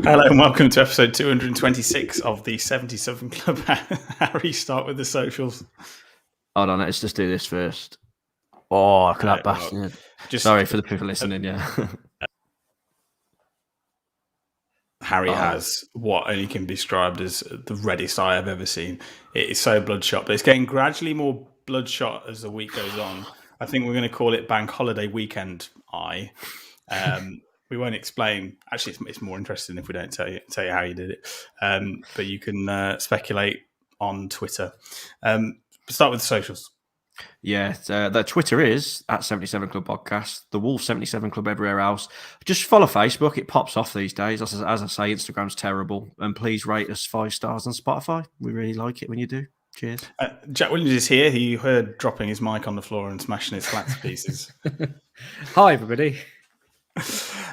Hello and welcome to episode 226 of the 77 Club. Harry, start with the socials. Hold on, let's just do this first. Oh, look at that bastard. Sorry for the people listening, Harry has what only can be described as the reddest eye I've ever seen. It is so bloodshot, but it's getting gradually more bloodshot as the week goes on. I think we're going to call it Bank Holiday Weekend Eye. We won't explain. Actually, it's more interesting if we don't tell you how you did it. But you can speculate on Twitter. Start with the socials. Yeah, the Twitter is at 77 Club Podcast, the Wolf 77 Club everywhere else. Just follow Facebook, it pops off these days. As I say, Instagram's terrible. And please rate us 5 stars on Spotify. We really like it when you do. Cheers. Jack Williams is here. He heard dropping his mic on the floor and smashing his flat to pieces. Hi, everybody.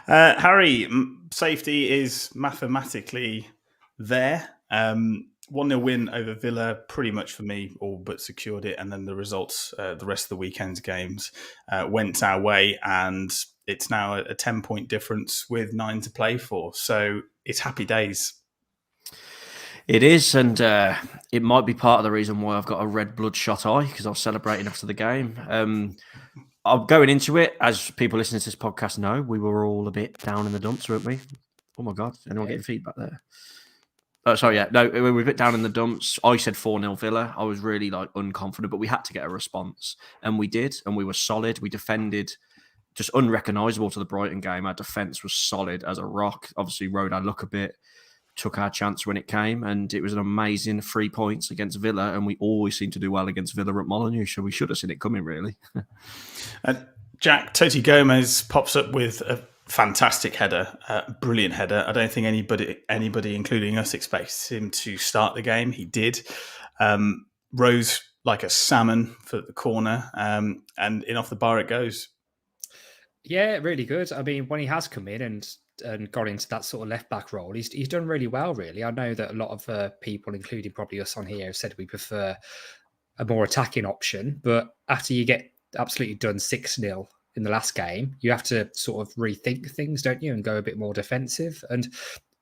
Harry, safety is mathematically there. 1-0 win over Villa, pretty much for me, all but secured it. And then the results, the rest of the weekend's games went our way. And it's now a 10-point difference with 9 to play for. So it's happy days. It is, and it might be part of the reason why I've got a red bloodshot eye, because I was celebrating after the game. I'm going into it, as people listening to this podcast know, we were all a bit down in the dumps, weren't we? Oh my God, anyone getting feedback there? Sorry, yeah. No, we were a bit down in the dumps. I said 4-0 Villa. I was really unconfident, but we had to get a response. And we did, and we were solid. We defended just unrecognisable to the Brighton game. Our defence was solid as a rock. Obviously, rode our luck a bit, took our chance when it came, and it was an amazing 3 points against Villa, and we always seem to do well against Villa at Molineux, so we should have seen it coming, really. Jack, Toti Gomez pops up with a fantastic header, brilliant header. I don't think anybody, including us, expects him to start the game. He did. Rose like a salmon for the corner, and in off the bar it goes. Yeah, really good. I mean, when he has come in and got into that sort of left-back role, he's done really well, really. I know that a lot of people, including probably us on here, have said we prefer a more attacking option, but after you get absolutely done 6-0 in the last game, you have to sort of rethink things, don't you, and go a bit more defensive. And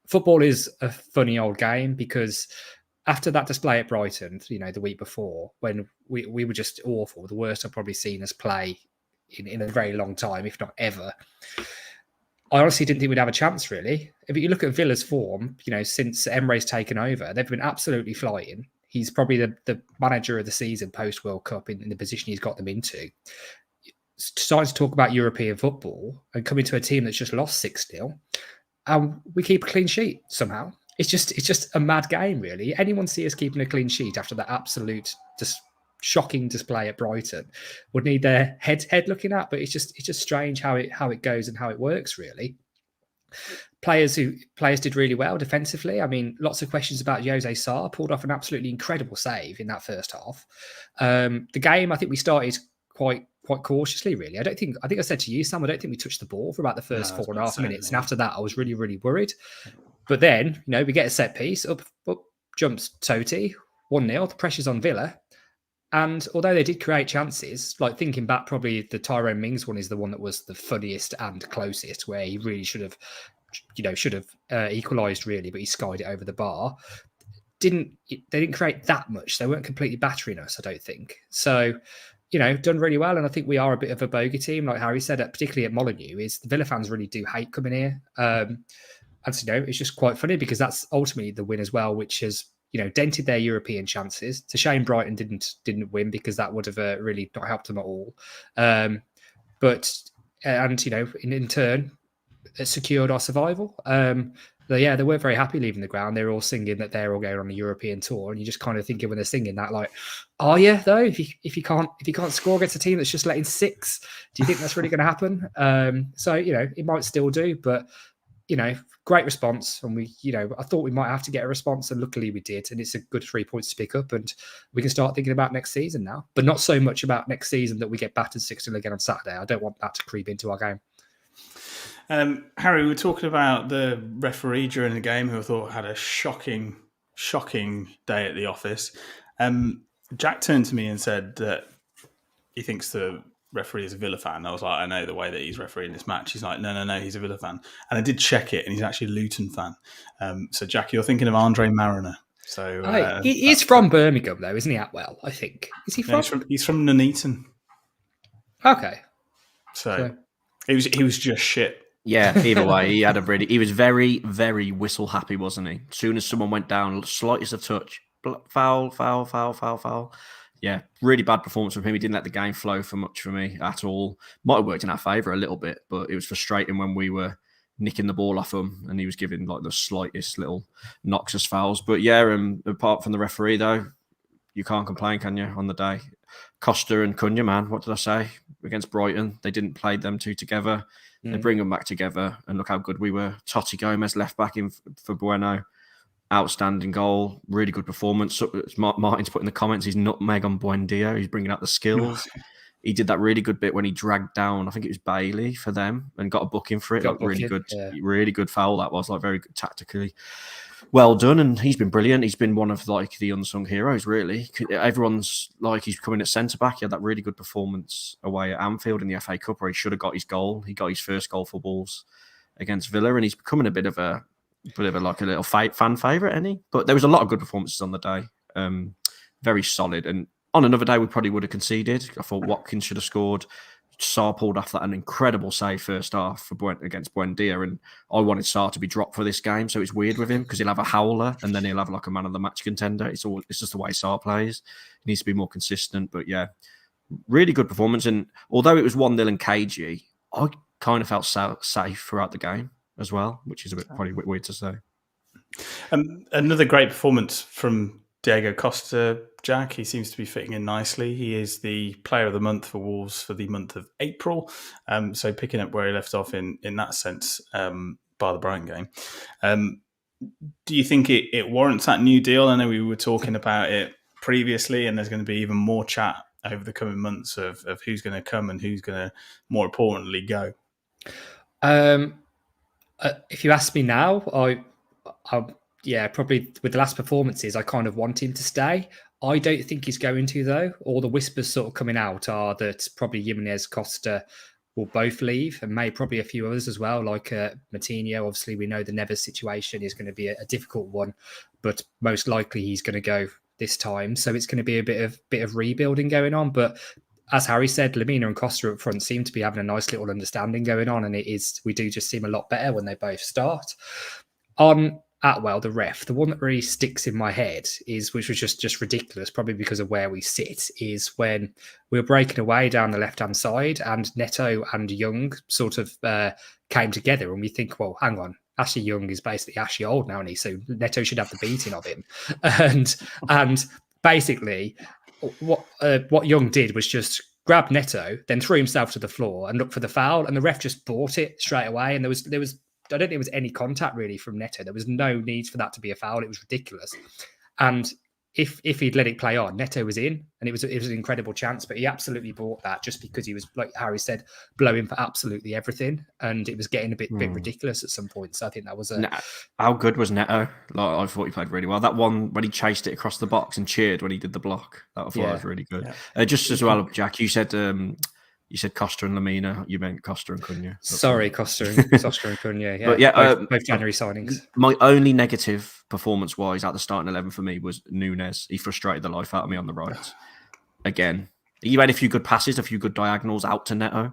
football is a funny old game, because after that display at Brighton, the week before, when we were just awful, the worst I've probably seen us play in a very long time, if not ever, I honestly didn't think we'd have a chance, really. If you look at Villa's form, since Emre's taken over, they've been absolutely flying. He's probably the manager of the season post-World Cup in the position he's got them into. Starting to talk about European football and coming to a team that's just lost 6-0, and we keep a clean sheet somehow. It's just a mad game, really. Anyone see us keeping a clean sheet after that absolute just shocking display at Brighton would need their head looking at, but it's just strange how it goes and how it works, really. Players did really well defensively. I mean, lots of questions about Jose Sarr. Pulled off an absolutely incredible save in that first half. The game, I think we started quite cautiously, really. I think I said to you, Sam, I don't think we touched the ball for about the first 4.5 minutes. And after that, I was really, really worried. But then, we get a set piece, up jumps Toti, 1-0, the pressure's on Villa. And although they did create chances, like thinking back, probably the Tyrone Mings one is the one that was the funniest and closest, where he really should have equalised, really, but he skied it over the bar. They didn't create that much. They weren't completely battering us, I don't think. So, done really well. And I think we are a bit of a bogey team, like Harry said, particularly at Molineux, is the Villa fans really do hate coming here. And it's just quite funny, because that's ultimately the win as well, which has dented their European chances. It's a shame Brighton didn't win, because that would have really not helped them at all. But in turn, it secured our survival. They weren't very happy leaving the ground. They were all singing that they're all going on a European tour, and you just kind of thinking when they're singing that, like, are you though? If you can't score against a team that's just letting 6, do you think that's really going to happen? So it might still do, but great response. And I thought we might have to get a response, and luckily we did. And it's a good 3 points to pick up, and we can start thinking about next season now, but not so much about next season that we get battered 6-0 again on Saturday. I don't want that to creep into our game. Harry, we were talking about the referee during the game, who I thought had a shocking day at the office. Jack turned to me and said that he thinks the referee is a Villa fan. I was like, I know the way that he's refereeing this match. He's like, no, he's a Villa fan. And I did check it, and he's actually a Luton fan. So, Jack, you're thinking of Andre Mariner. So he's from Birmingham, though, isn't he? Atwell, I think. Is he from? No, he's from Nuneaton. Okay. So he was just shit. Yeah, either way, he was very, very whistle happy, wasn't he? As soon as someone went down, slightest of touch, foul. Yeah, really bad performance from him. He didn't let the game flow for much for me at all. Might have worked in our favour a little bit, but it was frustrating when we were nicking the ball off him and he was giving like the slightest little knocks as fouls. But yeah, apart from the referee though, you can't complain, can you, on the day? Costa and Cunha, man, what did I say? Against Brighton, they didn't play them two together. They bring them back together, and look how good we were. Totti Gomez left back in for Bueno. Outstanding goal. Really good performance. Martin's put in the comments, he's nutmeg on Buendia. He's bringing out the skills. He did that really good bit when he dragged down, I think it was Bailey for them, and got a booking for it. Really good foul that was, like very good tactically. Well done, and he's been brilliant. He's been one of like the unsung heroes, really. Everyone's like he's coming at centre back. He had that really good performance away at Anfield in the FA Cup where he should have got his goal. He got his first goal for Wolves against Villa, and he's becoming a bit of a little fan favourite, isn't he? But there was a lot of good performances on the day. Very solid, and on another day we probably would have conceded. I thought Watkins should have scored. Sarr pulled off an incredible save first half against Buendia, and I wanted Sarr to be dropped for this game, so it's weird with him because he'll have a howler and then he'll have like a man of the match contender. It's just the way Sarr plays. He needs to be more consistent, but yeah, really good performance. And although it was 1-0 and cagey, I kind of felt safe throughout the game as well, which is probably a bit weird to say. Another great performance from Diego Costa, Jack. He seems to be fitting in nicely. He is the player of the month for Wolves for the month of April. So picking up where he left off in that sense, by the Brighton game. Do you think it warrants that new deal? I know we were talking about it previously, and there's going to be even more chat over the coming months of who's going to come and who's going to, more importantly, go. If you ask me now, yeah, probably with the last performances, I kind of want him to stay. I don't think he's going to, though. All the whispers sort of coming out are that probably Jimenez, Costa will both leave, and probably a few others as well, like Matinho. Obviously, we know the Neves situation is going to be a difficult one, but most likely he's going to go this time. So it's going to be a bit of rebuilding going on. But as Harry said, Lemina and Costa up front seem to be having a nice little understanding going on, and we do just seem a lot better when they both start. On Atwell, the ref, the one that really sticks in my head which was just ridiculous, probably because of where we sit, is when we were breaking away down the left-hand side and Neto and Young sort of came together, and we think, well, hang on, Ashley Young is basically Ashley Old now, and so Neto should have the beating of him. And basically what Young did was just grab Neto, then threw himself to the floor and looked for the foul, and the ref just bought it straight away, and there was I don't think there was any contact really from Neto. There was no need for that to be a foul. It was ridiculous. And if he'd let it play on, Neto was in, and it was an incredible chance. But he absolutely bought that just because he was, like Harry said, blowing for absolutely everything, and it was getting a bit ridiculous at some point. So I think that was how good was Neto? Like, I thought he played really well. That one when he chased it across the box and cheered when he did the block, that was really good. Yeah. Just as well, Jack, you said Costa and Lemina. You meant Costa and Cunha. Sorry, Costa and Cunha. Yeah, but yeah, both January signings. My only negative performance-wise at the starting 11 for me was Nunes. He frustrated the life out of me on the right. Again, he had a few good passes, a few good diagonals out to Neto,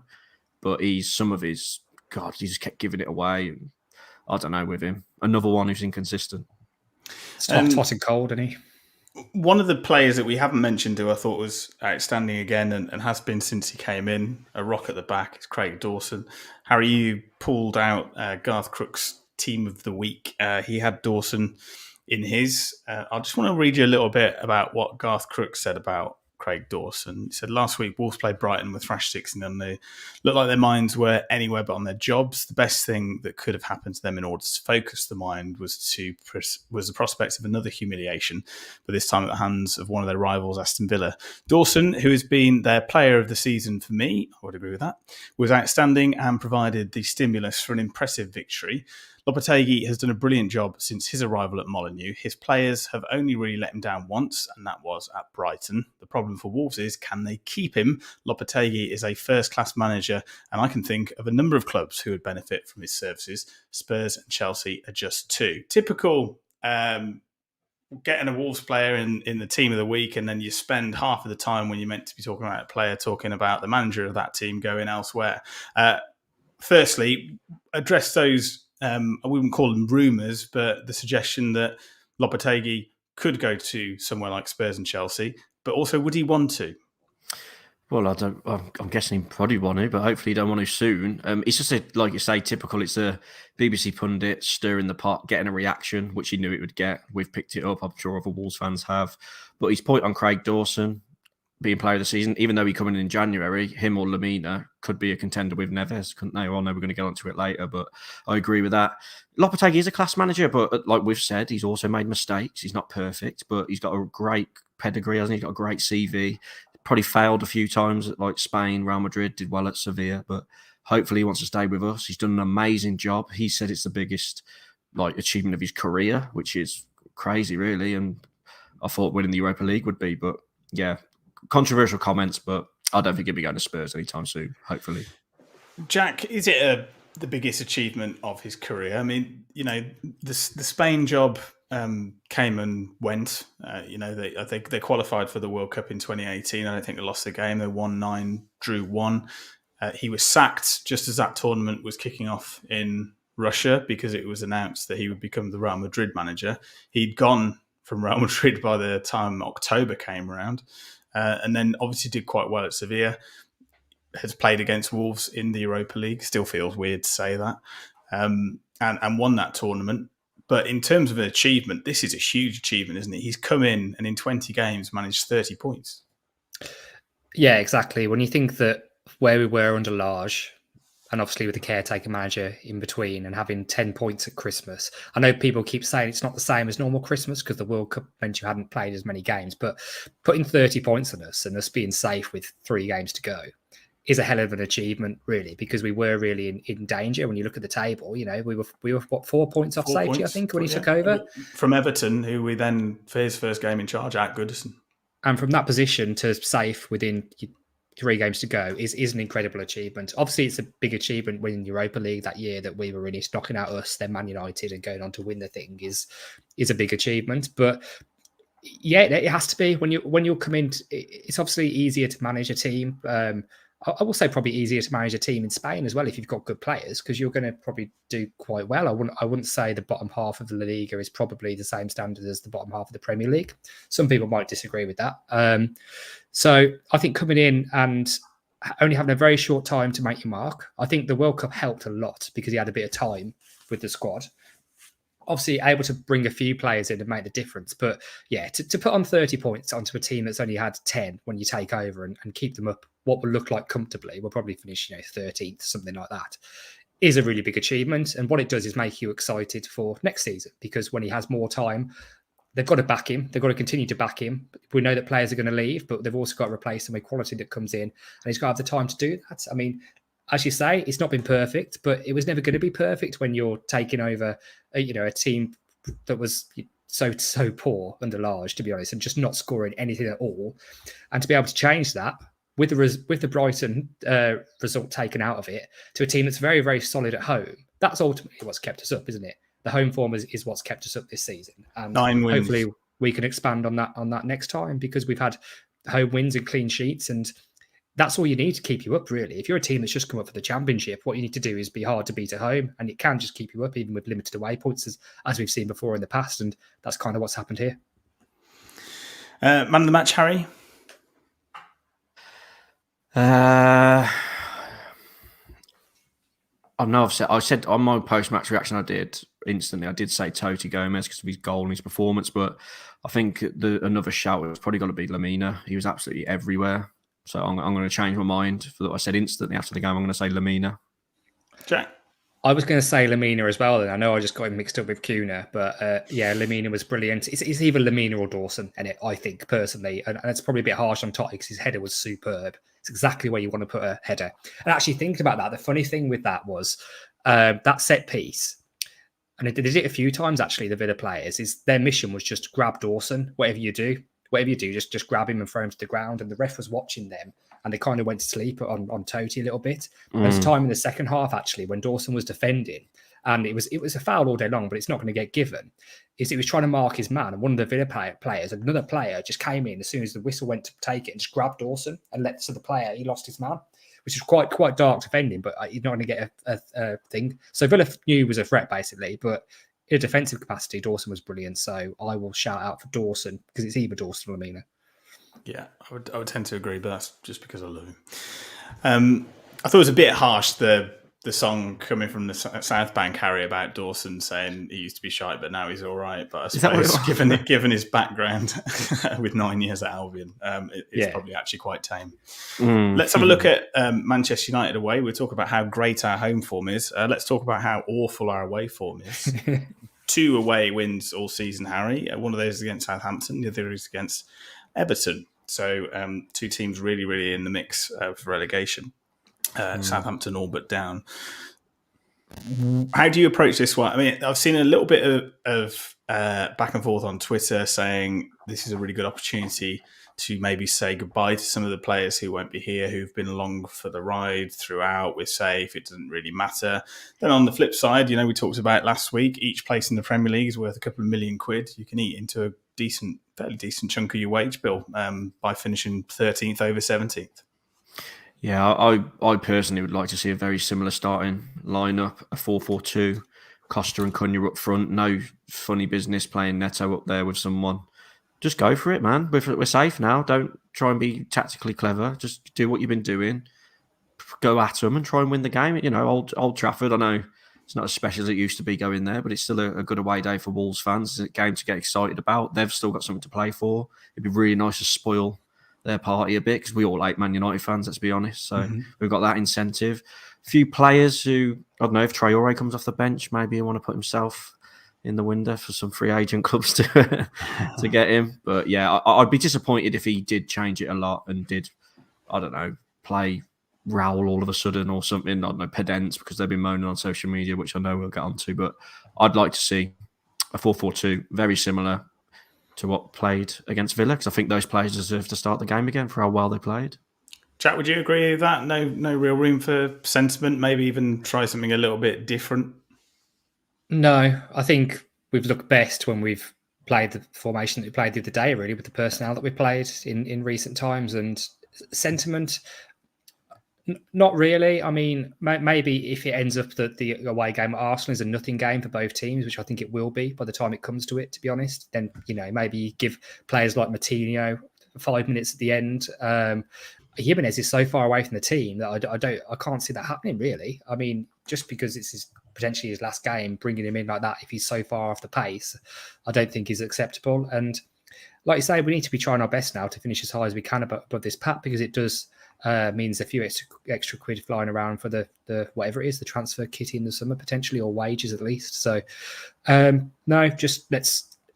but he just kept giving it away. And I don't know with him. Another one who's inconsistent. It's hot and cold, isn't he? One of the players that we haven't mentioned who I thought was outstanding again and has been since he came in, a rock at the back, is Craig Dawson. Harry, you pulled out Garth Crooks' team of the week. He had Dawson in his. I just want to read you a little bit about what Garth Crooks said about Craig Dawson. He said, last week, Wolves played Brighton with thrash 6 and they looked like their minds were anywhere but on their jobs. The best thing that could have happened to them in order to focus the mind was the prospects of another humiliation, but this time at the hands of one of their rivals, Aston Villa. Dawson, who has been their player of the season for me, I would agree with that, was outstanding and provided the stimulus for an impressive victory. Lopetegui has done a brilliant job since his arrival at Molineux. His players have only really let him down once, and that was at Brighton. The problem for Wolves is, can they keep him? Lopetegui is a first-class manager, and I can think of a number of clubs who would benefit from his services. Spurs and Chelsea are just two. Typical getting a Wolves player in the team of the week, and then you spend half of the time when you're meant to be talking about a player talking about the manager of that team going elsewhere. Firstly, address those, I wouldn't call them rumours, but the suggestion that Lopetegui could go to somewhere like Spurs and Chelsea, but also would he want to? Well, I'm guessing he probably want to, but hopefully he don't want to soon. It's just like you say, typical. It's a BBC pundit stirring the pot, getting a reaction, which he knew it would get. We've picked it up. I'm sure other Wolves fans have. But his point on Craig Dawson being player of the season, even though he coming in January, him or Lamina could be a contender with Neves, couldn't they? Well, I know we're going to get onto it later, but I agree with that. Lopetegui is a class manager, but like we've said, he's also made mistakes. He's not perfect, but he's got a great pedigree, hasn't he? He's got a great CV. Probably failed a few times at like Spain, Real Madrid, did well at Sevilla, but hopefully he wants to stay with us. He's done an amazing job. He said it's the biggest achievement of his career, which is crazy, really. And I thought winning the Europa League would be, but yeah, controversial comments, but I don't think he'll be going to Spurs anytime soon, hopefully. Jack, is it the biggest achievement of his career? I mean, the Spain job came and went. I think they qualified for the World Cup in 2018. I don't think they lost the game. They won 9, drew 1. He was sacked just as that tournament was kicking off in Russia because it was announced that he would become the Real Madrid manager. He'd gone from Real Madrid by the time October came around. And then obviously did quite well at Sevilla, has played against Wolves in the Europa League, still feels weird to say that, and won that tournament. But in terms of an achievement, this is a huge achievement, isn't it? He's come in and in 20 games managed 30 points. Yeah, exactly. When you think that where we were under Lage, and obviously with the caretaker manager in between and having 10 points at Christmas. I know people keep saying it's not the same as normal Christmas because the World Cup meant you hadn't played as many games, but putting 30 points on us and us being safe with 3 games to go is a hell of an achievement, really, because we were really in danger. When you look at the table, we were what, 4 points off safety, I think, when he took over. From Everton, who we then, for his first game in charge, at Goodison. And from that position to safe within 3 games to go is an incredible achievement. Obviously, it's a big achievement winning Europa League that year that we were really knocking out us, then Man United, and going on to win the thing is a big achievement. But yeah, it has to be when you come in. It's obviously easier to manage a team. I will say probably easier to manage a team in Spain as well if you've got good players, because you're going to probably do quite well. I wouldn't say the bottom half of the La Liga is probably the same standard as the bottom half of the Premier League. Some people might disagree with that. So I think coming in and only having a very short time to make your mark, I think the World Cup helped a lot because he had a bit of time with the squad. Obviously able to bring a few players in and make the difference. But yeah, to put on 30 points onto a team that's only had 10 when you take over and keep them up what will look like comfortably, we'll probably finish 13th, something like that, is a really big achievement. And what it does is make you excited for next season, because when he has more time, they've got to back him. They've got to continue to back him. We know that players are going to leave, but they've also got to replace them with quality that comes in. And he's got to have the time to do that. I mean, as you say, it's not been perfect, but it was never going to be perfect when you're taking over, a team that was so poor under Lage, to be honest, and just not scoring anything at all. And to be able to change that with the Brighton result taken out of it to a team that's very, very solid at home, that's ultimately what's kept us up, isn't it? The home form is what's kept us up this season. And 9 wins. Hopefully we can expand on that next time, because we've had home wins and clean sheets, and that's all you need to keep you up, really. If you're a team that's just come up for the championship, what you need to do is be hard to beat at home, and it can just keep you up even with limited away points, as we've seen before in the past, and that's kind of what's happened here. Man of the match, Harry? I know I said on my post-match reaction I did say Totti Gomez because of his goal and his performance, but I think another shout was probably got to be Lamina. He was absolutely everywhere. So I'm going to change my mind. For what I said instantly after the game, I'm going to say Lamina. Jack? I was going to say Lamina as well. Then I know I just got him mixed up with Kuna, but Lamina was brilliant. It's either Lamina or Dawson in it, I think, personally. And it's probably a bit harsh on Totti because his header was superb. It's exactly where you want to put a header. And actually thinking about that, the funny thing with that was that set piece, and they did it a few times actually. The Villa players, is their mission was just grab Dawson. Whatever you do, just grab him and throw him to the ground. And the ref was watching them, and they kind of went to sleep on Toty a little bit. There was a time in the second half actually when Dawson was defending, and it was a foul all day long, but it's not going to get given. He was trying to mark his man, and one of the Villa players, another player, just came in as soon as the whistle went to take it and just grabbed Dawson and let to the player. He lost his man, which is quite dark defending, but you're not going to get a thing. So Villa knew he was a threat basically, but in a defensive capacity, Dawson was brilliant. So I will shout out for Dawson because it's either Dawson or Lamina. Yeah, I would tend to agree, but that's just because I love him. I thought it was a bit harsh, the song coming from the South Bank, Harry, about Dawson saying he used to be shy, but now he's all right. But I suppose given his background with 9 years at Albion, it's probably actually quite tame. Let's have a look at Manchester United away. We'll talk about how great our home form is. Let's talk about how awful our away form is. 2 away wins all season, Harry. One of those is against Southampton, the other is against Everton. So 2 teams really, really in the mix for relegation. Southampton all but down. How do you approach this one? I mean, I've seen a little bit of back and forth on Twitter saying this is a really good opportunity to maybe say goodbye to some of the players who won't be here, who've been along for the ride throughout. We're safe. It doesn't really matter. Then on the flip side, we talked about last week, each place in the Premier League is worth a couple of million quid. You can eat into a fairly decent chunk of your wage bill by finishing 13th over 17th. Yeah, I personally would like to see a very similar starting lineup, a 4-4-2, Costa and Cunha up front. No funny business playing Neto up there with someone. Just go for it, man. We're safe now. Don't try and be tactically clever. Just do what you've been doing. Go at them and try and win the game. Old Trafford, I know it's not as special as it used to be going there, but it's still a good away day for Wolves fans. It's a game to get excited about. They've still got something to play for. It'd be really nice to spoil their party a bit because we all like Man United fans, let's be honest. So we've got that incentive. A few players who, I don't know, if Traore comes off the bench, maybe he want to put himself in the window for some free agent clubs to get him. But yeah, I'd be disappointed if he did change it a lot and did, I don't know, play Raul all of a sudden or something. I don't know, Podence, because they've been moaning on social media, which I know we'll get onto. But I'd like to see a 4-4-2, very similar to what played against Villa, because I think those players deserve to start the game again for how well they played. Jack, would you agree with that? No real room for sentiment, maybe even try something a little bit different? No, I think we've looked best when we've played the formation that we played the other day, really, with the personnel that we played in recent times. And sentiment, not really. I mean, maybe if it ends up that the away game at Arsenal is a nothing game for both teams, which I think it will be by the time it comes to it, to be honest, then, maybe give players like Martinho 5 minutes at the end. Jimenez is so far away from the team that I can't see that happening, really. I mean, just because it's potentially his last game, bringing him in like that, if he's so far off the pace, I don't think is acceptable. And like you say, we need to be trying our best now to finish as high as we can above this pat, because it does means a few extra quid flying around for the whatever it is, the transfer kitty in the summer potentially, or wages at least. So no, just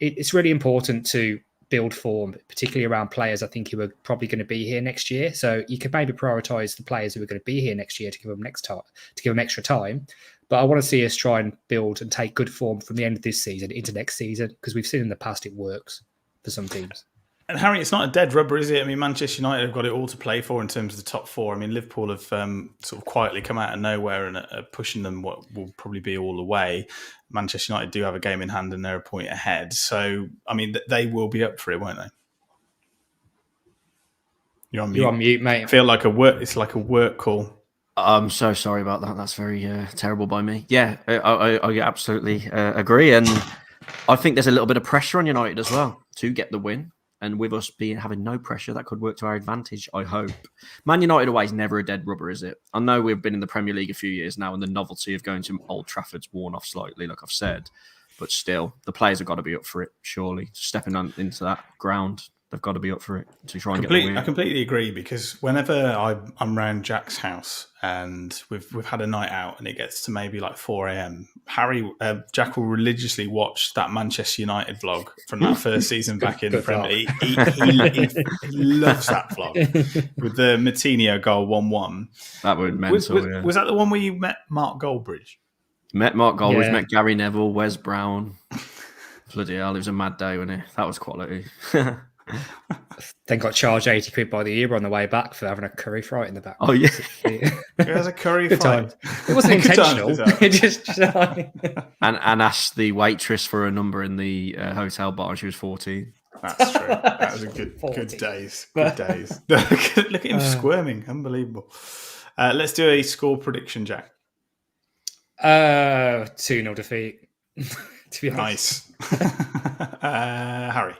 it's really important to build form, particularly around players I think who are probably going to be here next year. So you could maybe prioritise the players who are going to be here next year to give them extra time. But I want to see us try and build and take good form from the end of this season into next season, because we've seen in the past it works for some teams. And Harry, it's not a dead rubber, is it? I mean, Manchester United have got it all to play for in terms of the top 4. I mean, Liverpool have sort of quietly come out of nowhere and are pushing them what will probably be all the way. Manchester United do have a game in hand and they're a point ahead. So, I mean, they will be up for it, won't they? You're on mute, mate. I feel like it's like a work call. I'm so sorry about that. That's very terrible by me. Yeah, I absolutely agree. And I think there's a little bit of pressure on United as well to get the win. And with us having no pressure, that could work to our advantage, I hope. Man United away is never a dead rubber, is it? I know we've been in the Premier League a few years now, and the novelty of going to Old Trafford's worn off slightly, like I've said. But still, the players have got to be up for it, surely. Stepping into that ground, they've got to be up for it to try and get the win. I completely agree, because whenever I'm around Jack's house and we've had a night out and it gets to maybe like 4 a.m, Jack will religiously watch that Manchester United vlog from that first season back in the Premier League. He loves that vlog with the Martinho goal 1-1. That would mental. Was that the one where you met Mark Goldbridge? Met Mark Gold, we've Yeah. met Gary Neville, Wes Brown. Bloody hell, it was a mad day, wasn't it? That was quality. Then got charged 80 quid by the Uber on the way back for having a curry fry in the back. Oh, yeah. There's a curry Good fry. times. It wasn't Good times, intentional. is It just And asked the waitress for a number in the hotel bar, and she was 14. That's true. That was a good 40. days. Good days. Look at him squirming. Unbelievable. Let's do a score prediction, Jack. 2-0 defeat. To be honest. Nice. Harry.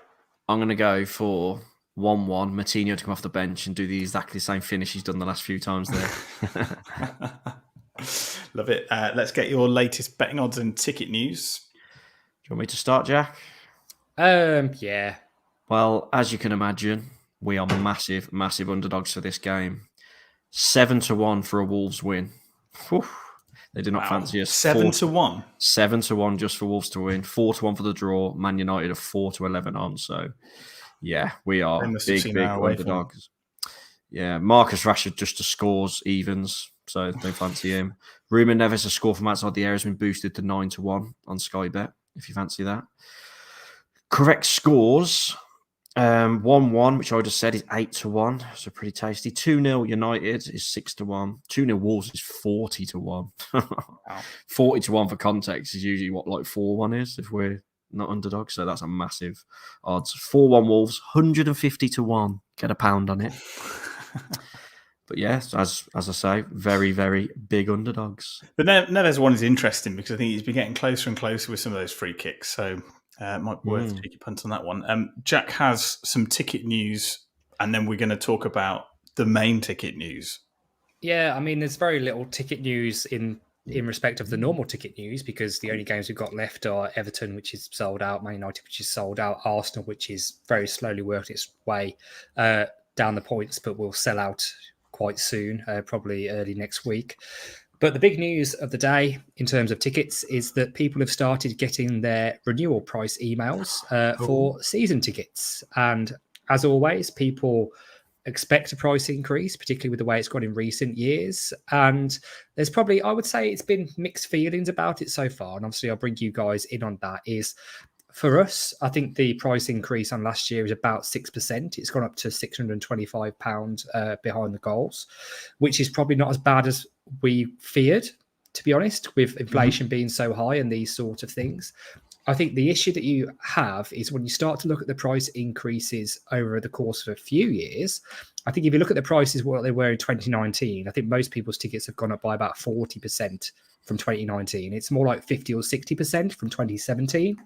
I'm going to go for 1-1. Martinho to come off the bench and do the exactly same finish he's done the last few times there. Love it. Let's get your latest betting odds and ticket news. Do you want me to start, Jack? Yeah. Well, as you can imagine, we are massive, massive underdogs for this game. 7-1 for a Wolves win. Whew. They did not fancy us. 7-1? 7-1 just for Wolves to win. 4-1 for the draw. Man United are 4-11 on. So, yeah, we are big underdogs. Yeah, Marcus Rashford just to scores evens. So, they fancy him. Ruben Neves' score from outside the area has been boosted to 9-1 on Sky Bet, if you fancy that. Correct scores. 1-1, which I just said, is 8-1. So pretty tasty. 2-0 United is 6-1. 2-0 Wolves is 40-1. Wow. 40-1 for context is usually what like 4-1 is if we're not underdogs. So that's a massive odds. 4-1 Wolves, 150-1. Get a pound on it. But yes, as I say, very, very big underdogs. But Neves one is interesting because I think he's been getting closer and closer with some of those free kicks. So it might be worth taking a punt on that one. Jack has some ticket news, and then we're going to talk about the main ticket news. Yeah, I mean, there's very little ticket news in respect of the normal ticket news because the only games we've got left are Everton, which is sold out, Man United, which is sold out, Arsenal, which is very slowly working its way down the points, but will sell out quite soon, probably early next week. But the big news of the day in terms of tickets is that people have started getting their renewal price emails for season tickets. And as always, people expect a price increase, particularly with the way it's gone in recent years. And there's probably, I would say it's been mixed feelings about it so far. And obviously I'll bring you guys in on that. Is for us, I think the price increase on last year is about 6%. It's gone up to £625 behind the goals, which is probably not as bad as we feared, to be honest, with inflation being so high and these sort of things. I think the issue that you have is when you start to look at the price increases over the course of a few years. I think if you look at the prices, what they were in 2019, I think most people's tickets have gone up by about 40% from 2019. It's more like 50 or 60% from 2017,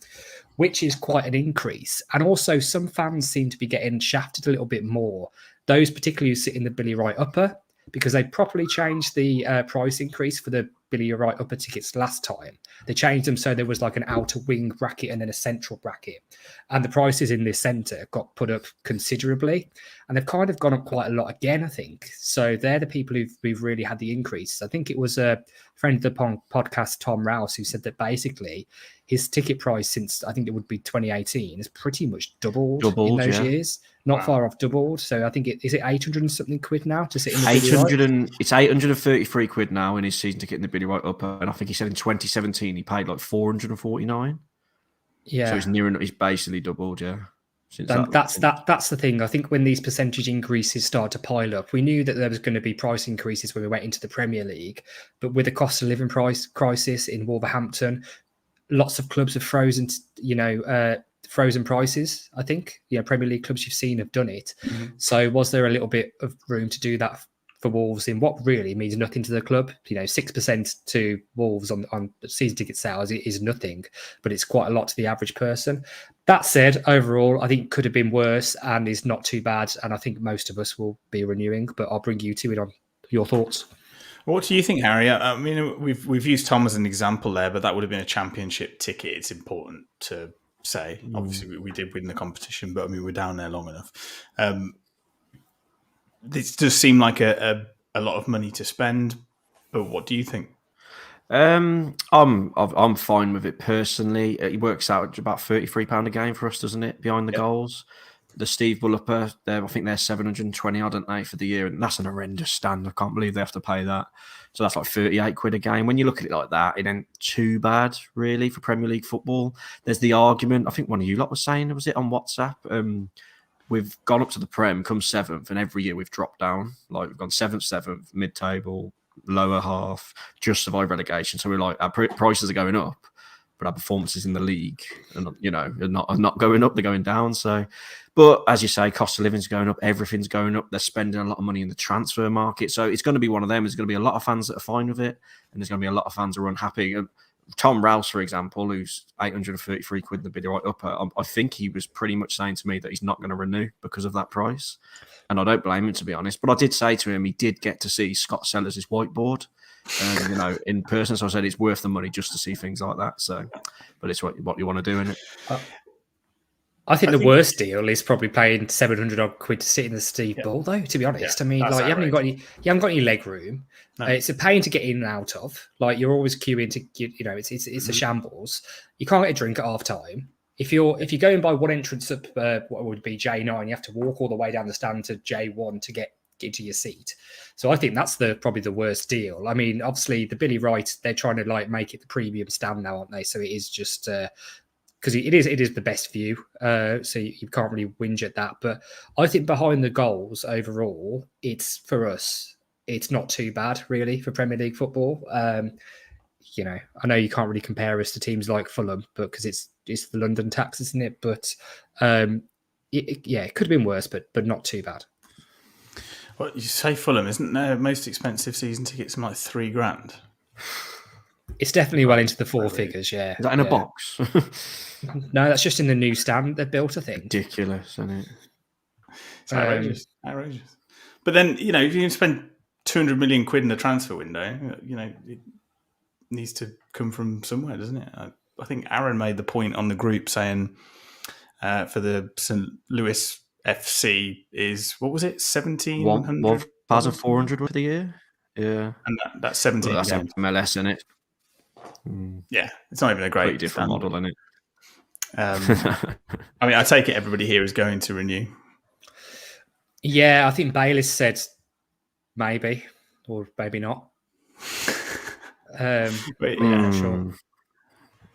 which is quite an increase. And also some fans seem to be getting shafted a little bit more. Those particularly who sit in the Billy Wright upper, because they properly changed the price increase for the Billy Wright upper tickets last time. They changed them so there was like an outer wing bracket and then a central bracket. And the prices in this centre got put up considerably. And they've kind of gone up quite a lot again, I think. So they're the people who've really had the increase. I think it was a friend of the podcast, Tom Rouse, who said that basically his ticket price since, I think it would be 2018, has pretty much doubled in those years. Not far off doubled. So I think is it 800 and something quid now to sit in the 800 and it's 833 quid now in his season ticket in the Billy Wright upper. And I think he said in 2017 he paid like 449. Yeah. So he's basically doubled, yeah. That's the thing. I think when these percentage increases start to pile up, we knew that there was going to be price increases when we went into the Premier League, but with the cost of living crisis in Wolverhampton, lots of clubs have frozen prices. I think Premier League clubs you've seen have done it. So was there a little bit of room to do that for Wolves in what really means nothing to the club? 6% to Wolves on season ticket sales is nothing, but it's quite a lot to the average person. That said, overall, I think it could have been worse and is not too bad. And I think most of us will be renewing, but I'll bring you to it on your thoughts. What do you think, Harry? I mean, we've used Tom as an example there, but that would have been a championship ticket. It's important to say. Obviously, we did win the competition, but I mean, we're down there long enough. This does seem like a lot of money to spend, but what do you think? I'm fine with it personally. It works out about £33 a game for us, doesn't it? Behind the goals. the Steve Bulloper, I think they're 720 odd, aren't they, for the year? And that's an horrendous stand. I can't believe they have to pay that. So that's like 38 quid a game. When you look at it like that, it ain't too bad, really, for Premier League football. There's the argument, I think one of you lot was saying, was it on WhatsApp? We've gone up to the Prem, come 7th, and every year we've dropped down. Like, we've gone 7th, mid-table, lower half, just survive relegation. So we're like, our prices are going up, but our performances in the league are not going up, they're going down. So, but as you say, cost of living's going up, everything's going up. They're spending a lot of money in the transfer market. So it's going to be one of them. There's going to be a lot of fans that are fine with it, and there's going to be a lot of fans who are unhappy. And Tom Rouse, for example, who's 833 quid in the bid right upper, I think he was pretty much saying to me that he's not going to renew because of that price. And I don't blame him, to be honest. But I did say to him, he did get to see Scott Sellers' whiteboard, in person. So I said it's worth the money just to see things like that. So, but it's what you want to do, isn't it? I think the worst deal is probably paying 700 odd quid to sit in the Steve Bull, though. To be honest, I mean, like you haven't got any leg room. No. It's a pain to get in and out of. Like you're always queuing to, it's a shambles. You can't get a drink at half time. If you're going by one entrance up, what would be J9, you have to walk all the way down the stand to J1 to get into your seat. So I think that's probably the worst deal. I mean, obviously the Billy Wright, they're trying to like make it the premium stand now, aren't they? So it is just because it is the best view. So you can't really whinge at that. But I think behind the goals overall, it's for us, it's not too bad really for Premier League football. I know you can't really compare us to teams like Fulham, but because it's the London tax, isn't it? But it could have been worse, but not too bad. Well, you say Fulham, isn't their most expensive season tickets like $3,000? It's definitely well into the four figures, yeah. Is that in a box? No, that's just in the new stand they built, I think. Ridiculous, isn't it? It's outrageous. Outrageous. But then, if you can spend 200 million quid in the transfer window, it needs to come from somewhere, doesn't it? I think Aaron made the point on the group saying for the St. Louis FC is, what was it, 1,700? 1,400 for the year? Yeah. And that's 17 that's games. MLS, isn't it? Yeah, it's not even a great pretty different model, isn't it? I mean, I take it everybody here is going to renew. Yeah, I think Bayliss said maybe, or maybe not. Sure.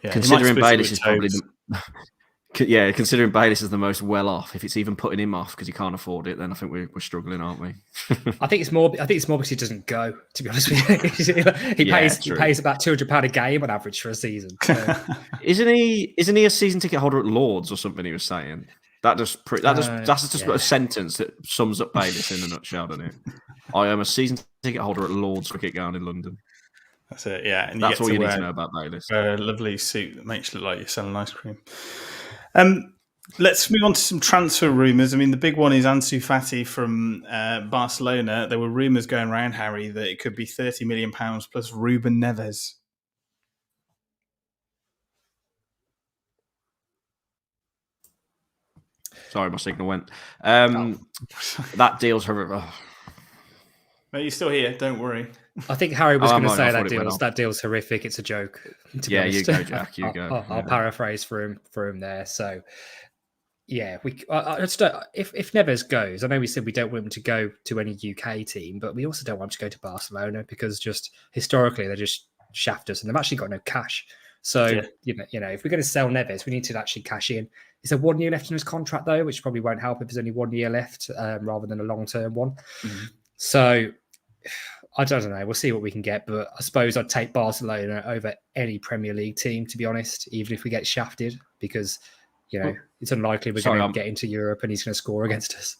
Yeah, considering Bayliss is probably considering Bayliss is the most well off, if it's even putting him off because he can't afford it, then I think we're struggling, aren't we? I think it's more because he doesn't go. To be honest with you, he pays about £200 a game on average for a season. So. Isn't he a season ticket holder at Lords or something? He was saying that's just a sentence that sums up Bayliss in a nutshell, doesn't it? I am a season ticket holder at Lords Cricket Ground in London. That's it, yeah. And that's all you need to know about Bayliss. A lovely suit that makes you look like you're selling ice cream. Let's move on to some transfer rumours. I mean, the big one is Ansu Fati from Barcelona. There were rumours going around, Harry, that it could be £30 million plus Ruben Neves. Sorry, my signal went. That deal's horrible. No, you're still here. Don't worry. I think Harry was going to say that deal's horrific. It's a joke. Yeah, you go, Jack. You go. I'll paraphrase for him there. So, yeah, I just don't, if Neves goes, I know we said we don't want him to go to any UK team, but we also don't want him to go to Barcelona because just historically they just shaft us and they've actually got no cash. So, if we're going to sell Neves, we need to actually cash in. Is there 1 year left in his contract though, which probably won't help if there's only 1 year left rather than a long-term one. Mm-hmm. So. I don't know. We'll see what we can get, but I suppose I'd take Barcelona over any Premier League team, to be honest, even if we get shafted, because, it's unlikely we're going to get into Europe and he's going to score against us.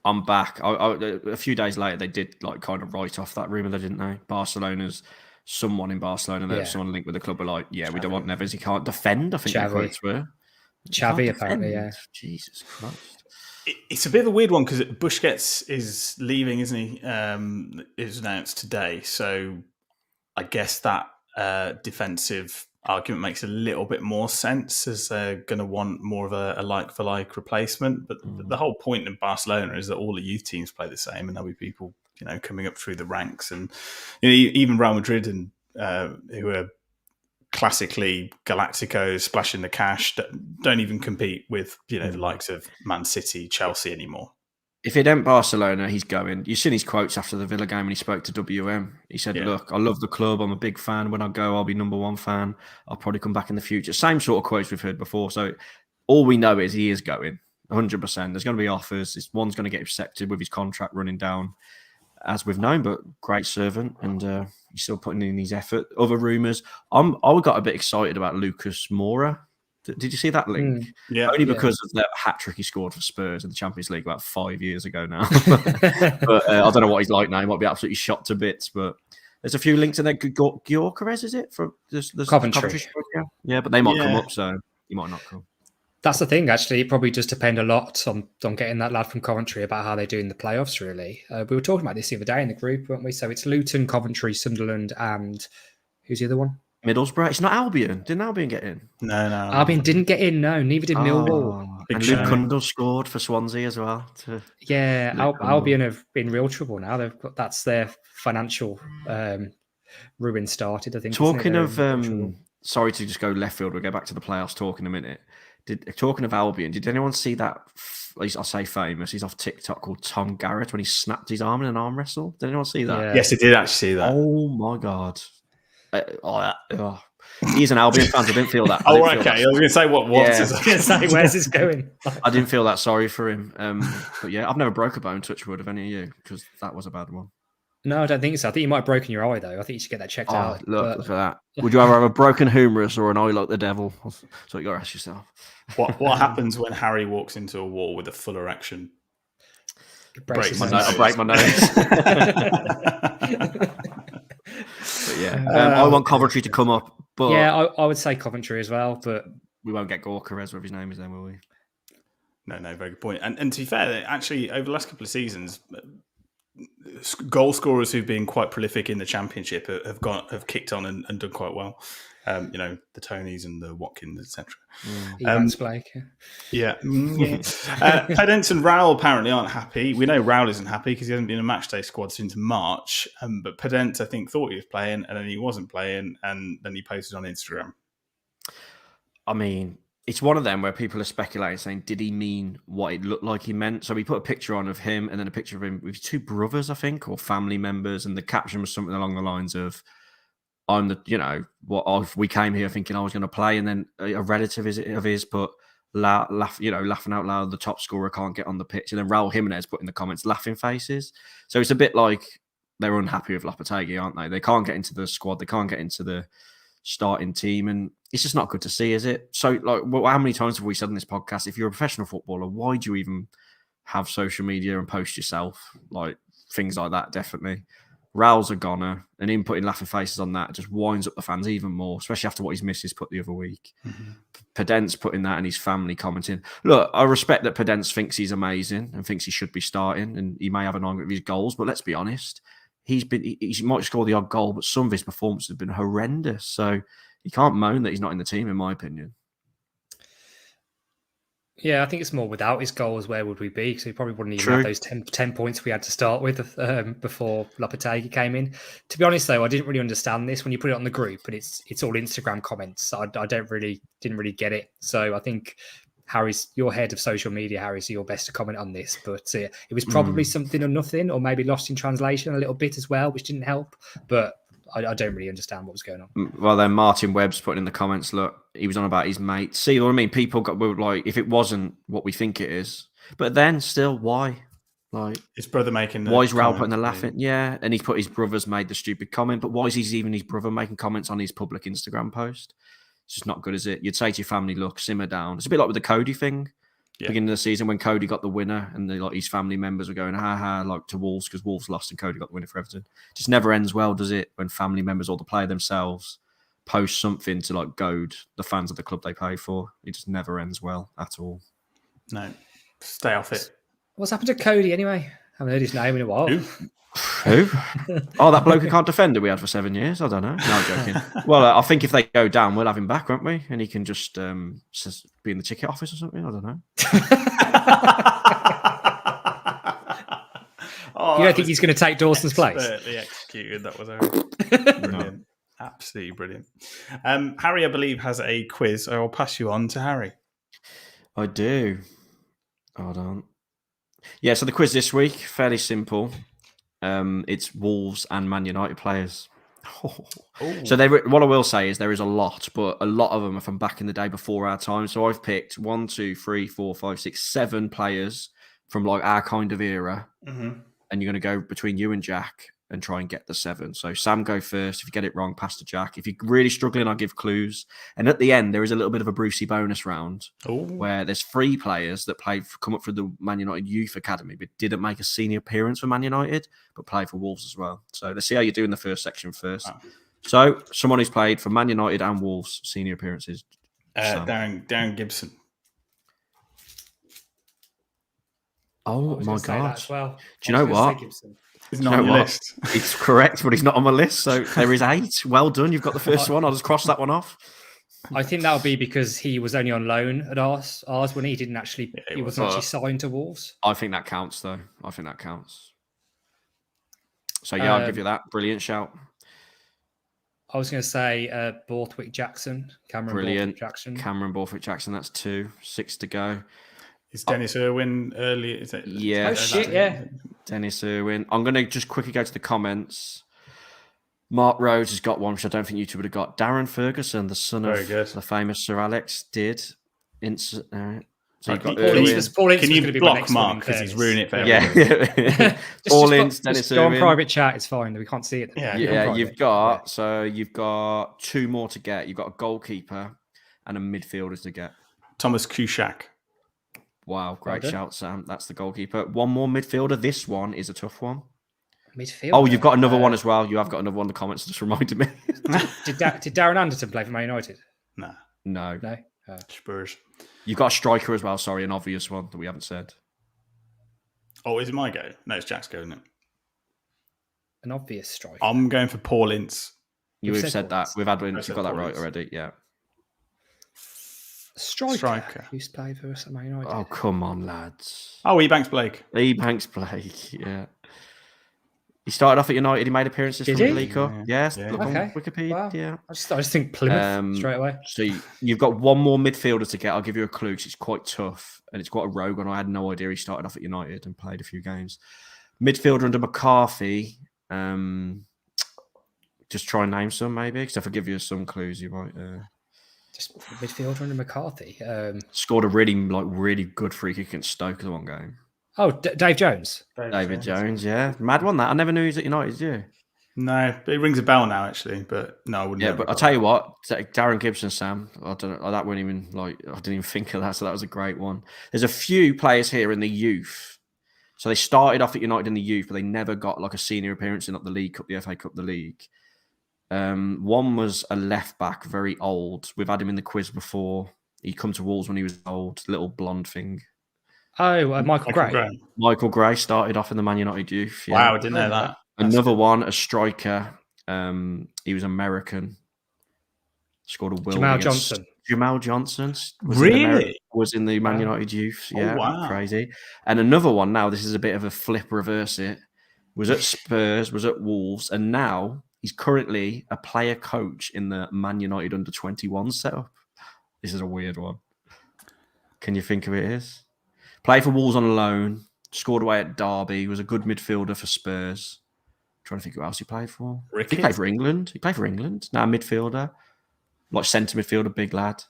I'm back. A few days later, they did kind of write off that rumour, didn't they? Barcelona's someone in Barcelona, someone linked with the club were like, we don't want Neves. He can't defend, I think the quotes were. Xavi, apparently, yeah. Jesus Christ. It's a bit of a weird one because Busquets is leaving, isn't he? It was announced today. So I guess that defensive argument makes a little bit more sense as they're going to want more of a like-for-like replacement. But the whole point in Barcelona is that all the youth teams play the same and there'll be people, coming up through the ranks. And even Real Madrid and who are classically Galacticos splashing the cash don't even compete with the likes of Man City, Chelsea anymore. If it ain't Barcelona, he's going. You've seen his quotes after the Villa game when he spoke to WM. He said, look, I love the club. I'm a big fan. When I go, I'll be number one fan. I'll probably come back in the future. Same sort of quotes we've heard before. So all we know is he is going, 100%. There's going to be offers. One's going to get accepted with his contract running down, as we've known, but great servant. And he's still putting in his effort. Other rumours. I got a bit excited about Lucas Moura. Did you see that link? Yeah. Only because of that hat-trick he scored for Spurs in the Champions League about 5 years ago now. But I don't know what he's like now. He might be absolutely shot to bits. But there's a few links in there. Gyökeres, is it? From the Coventry. Yeah, but they might come up, so he might not come. That's the thing, actually. It probably does depend a lot on getting that lad from Coventry about how they do in the playoffs, really. We were talking about this the other day in the group, weren't we? So it's Luton, Coventry, Sunderland, and who's the other one? Middlesbrough. It's not Albion. Didn't Albion get in? No. Albion didn't get in, no. Neither did Millwall. And Luke Cundle scored for Swansea as well. Yeah, Albion have been real trouble now. That's their financial ruin started, I think. Talking of, sorry to just go left field. We'll go back to the playoffs talk in a minute. Talking of Albion, did anyone see that, I'll say famous, he's off TikTok, called Tom Garrett when he snapped his arm in an arm wrestle? Did anyone see that? Yeah. Yes, I did actually see that. Oh my God. He's an Albion fan. I didn't feel that. Okay. I was going to say what was. I was going to say, where's this going? I didn't feel that sorry for him. But yeah, I've never broke a bone, touch wood, of any of you, because that was a bad one. No, I don't think so. I think you might have broken your eye, though. I think you should get that checked out. Look at that. Would you rather have a broken humerus or an eye like the devil? That's what you got to ask yourself. What happens when Harry walks into a wall with a full erection? I break my nose. But yeah, I want Coventry to come up. But yeah, I would say Coventry as well, but we won't get Gyökeres, whatever his name is, then, will we? No, very good point. And to be fair, actually, over the last couple of seasons, goal scorers who've been quite prolific in the Championship have kicked on and done quite well. The Tonys and the Watkins, etc. Evans Blake. Yeah. Podence and Raul apparently aren't happy. We know Raul isn't happy because he hasn't been in a matchday squad since March. But Podence, I think, thought he was playing, and then he wasn't playing, and then he posted on Instagram. I mean, it's one of them where people are speculating, saying, did he mean what it looked like he meant? So we put a picture on of him and then a picture of him with two brothers, I think, or family members. And the caption was something along the lines of, we came here thinking I was going to play. And then a relative of his put, laughing out loud, the top scorer can't get on the pitch. And then Raul Jimenez put in the comments, laughing faces. So it's a bit like they're unhappy with Lopetegui, aren't they? They can't get into the squad. They can't get into the starting team, and it's just not good to see, is it? So, how many times have we said in this podcast, if you're a professional footballer, why do you even have social media and post yourself? Things like that, definitely. Raul's a goner, and him putting laughing faces on that just winds up the fans even more, especially after what his missus put the other week. Mm-hmm. Podence putting that and his family commenting. Look, I respect that Podence thinks he's amazing and thinks he should be starting, and he may have an argument with his goals, but let's be honest, he might score the odd goal, but some of his performances have been horrendous. So you can't moan that he's not in the team, in my opinion. Yeah, I think it's more without his goals, where would we be? Because we probably wouldn't even have those 10 points we had to start with before Lopetegui came in. To be honest, though, I didn't really understand this when you put it on the group, but it's all Instagram comments. I didn't really get it. So I think you're head of social media, Harry, so you're best to comment on this. But it was probably something or nothing, or maybe lost in translation a little bit as well, which didn't help. But I don't really understand what was going on. Well, then Martin Webb's putting in the comments, look, he was on wabout his mate. See what I mean? People were like, if it wasn't what we think it is. But then still, why? His brother making the why is Raul putting the laughing? Yeah, and he's put his brother's made the stupid comment. But why is even his brother making comments on his public Instagram post? It's just not good, is it? You'd say to your family, look, simmer down. It's a bit like with the Cody thing. Beginning of the season when Cody got the winner and his family members were going, to Wolves because Wolves lost and Cody got the winner for Everton. It just never ends well, does it? When family members or the player themselves post something to goad the fans of the club they pay for. It just never ends well at all. No, stay off it. What's happened to Cody anyway? I haven't heard his name in a while. Who? Oh, that bloke who can't defend that we had for 7 years? I don't know. No, I'm joking. Well, I think if they go down, we'll have him back, won't we? And he can just be in the ticket office or something. I don't know. You don't think he's going to take Dawson's place? Expertly executed. That was brilliant. Absolutely brilliant. Harry, I believe, has a quiz. I will pass you on to Harry. I do. Hold on. Yeah, so the quiz this week, fairly simple. It's Wolves and Man United players. So what I will say is there is a lot, but a lot of them are from back in the day before our time. So I've picked 1, 2, 3, 4, 5, 6, 7 players from like our kind of era. Mm-hmm. And you're going to go between you and Jack and try and get the 7. So Sam, go first. If you get it wrong, pass to Jack. If you're really struggling, I'll give clues. And at the end, there is a little bit of a Brucey bonus round where there's 3 players that come up through the Man United Youth Academy, but didn't make a senior appearance for Man United, but played for Wolves as well. So let's see how you do in the first section first. Oh. So someone who's played for Man United and Wolves senior appearances. Darren Gibson. Oh my God! Well. Do you know what? He's not on your list. It's correct, but he's not on my list. So there is 8. Well done. You've got the first one. I'll just cross that one off. I think that'll be because he was only on loan at ours when he didn't actually. Yeah, he wasn't actually signed to Wolves. I think that counts, though. I think that counts. So yeah, I'll give you that. Brilliant shout. I was going to say Borthwick Jackson. Brilliant. Jackson. Cameron Borthwick Jackson. That's 2. 6 to go. Is Dennis Irwin early? Is it? Yeah. Oh, shit, yeah. Dennis Irwin. I'm going to just quickly go to the comments. Mark Rhodes has got one, which I don't think you two would have got. Darren Ferguson, the son of the famous Sir Alex, did. So you've got Irwin. Can you block Mark because he's ruining it for everyone? Yeah. All in, Dennis Irwin. Go on private chat, it's fine. We can't see it. Yeah, you've got 2 more to get. You've got a goalkeeper and a midfielder to get. Thomas Kuszak. Wow, great shout, Sam. That's the goalkeeper. One more midfielder. This one is a tough one. Midfielder. Oh, you've got another one as well. You have got another one. The comments just reminded me. Did Darren Anderton play for Man United? No. Spurs. You've got a striker as well. Sorry, an obvious one that we haven't said. Oh, is it my go? No, it's Jack's go, isn't it? An obvious striker. I'm going for Paul Ince. You've said that. We've had one. You've got that right already. Yeah. Striker. Who's played for us at Man United? Oh, come on, lads. Oh, Ebanks Blake. Ebanks Blake, yeah. He started off at United. He made appearances from the League Cup. Yes, look on Wikipedia. Wow. Yeah. I just think Plymouth straight away. So you've got one more midfielder to get. I'll give you a clue because it's quite tough and it's quite a rogue one. I had no idea he started off at United and played a few games. Midfielder under McCarthy. Just try and name some maybe because if I give you some clues, you might... Just midfielder under McCarthy. Scored a really good free kick against Stoke in one game. Oh, Dave Jones. David Jones, yeah. Mad one, that. I never knew he was at United, did you? No, but it rings a bell now, actually. But no, I wouldn't. Yeah, but I'll tell you what, Darren Gibson, Sam, I don't know, that wasn't even I didn't even think of that, so that was a great one. There's a few players here in the youth. So they started off at United in the youth, but they never got like a senior appearance in the League Cup, the FA Cup, the league. One was a left back, very old. We've had him in the quiz before. He come to Wolves when he was old, little blonde thing. Oh, Michael Gray. Michael Gray started off in the Man United youth. Yeah. Wow, I didn't know that. Another one, a striker. He was American. Scored a will. Jamal Johnson. Was in the Man United youth. Yeah, wow. Crazy. And another one now, this is a bit of a flip, reverse it. Was at Spurs, was at Wolves, and now he's currently a player coach in the Man United under-21 setup. This is a weird one. Can you think of who it is? Played for Wolves on loan, scored away at Derby, was a good midfielder for Spurs. I'm trying to think who else he played for. He played for England. Now midfielder. Like centre midfielder, big lad.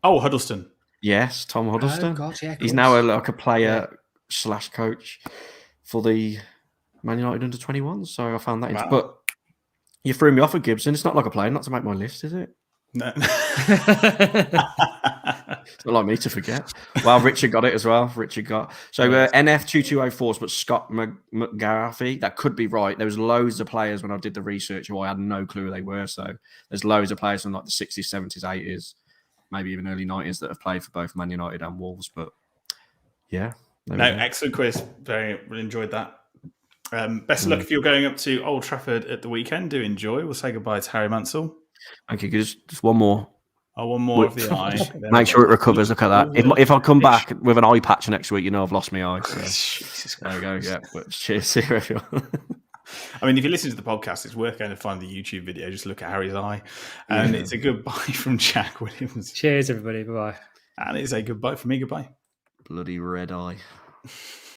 Oh, Huddleston. Yes, Tom Huddleston. Oh, God, yeah, he's now a player / coach for the Man United under-21. So I found that interesting. But you threw me off with Gibson. It's not like a player not to make my list, is it? No. It's not like me to forget. Well, Richard got it as well. So NF2204's but Scott McGarvey. That could be right. There was loads of players when I did the research who I had no clue who they were. So there's loads of players from like the 60s, 70s, 80s, maybe even early 90s that have played for both Man United and Wolves. But yeah. No, excellent quiz. Really enjoyed that. Best of luck if you're going up to Old Trafford at the weekend. Do enjoy. We'll say goodbye to Harry Mansell. Okay, just one more. Oh, one more of the eye. Make sure it recovers. Look at that. If I come back with an eye patch next week, you know I've lost my eye. So. Jesus there we go. Yeah. But cheers. See you, everyone. I mean, if you listen to the podcast, it's worth going to find the YouTube video. Just look at Harry's eye. And it's a goodbye from Jack Williams. Cheers, everybody. Bye-bye. And it's a goodbye from me. Goodbye. Bloody red eye.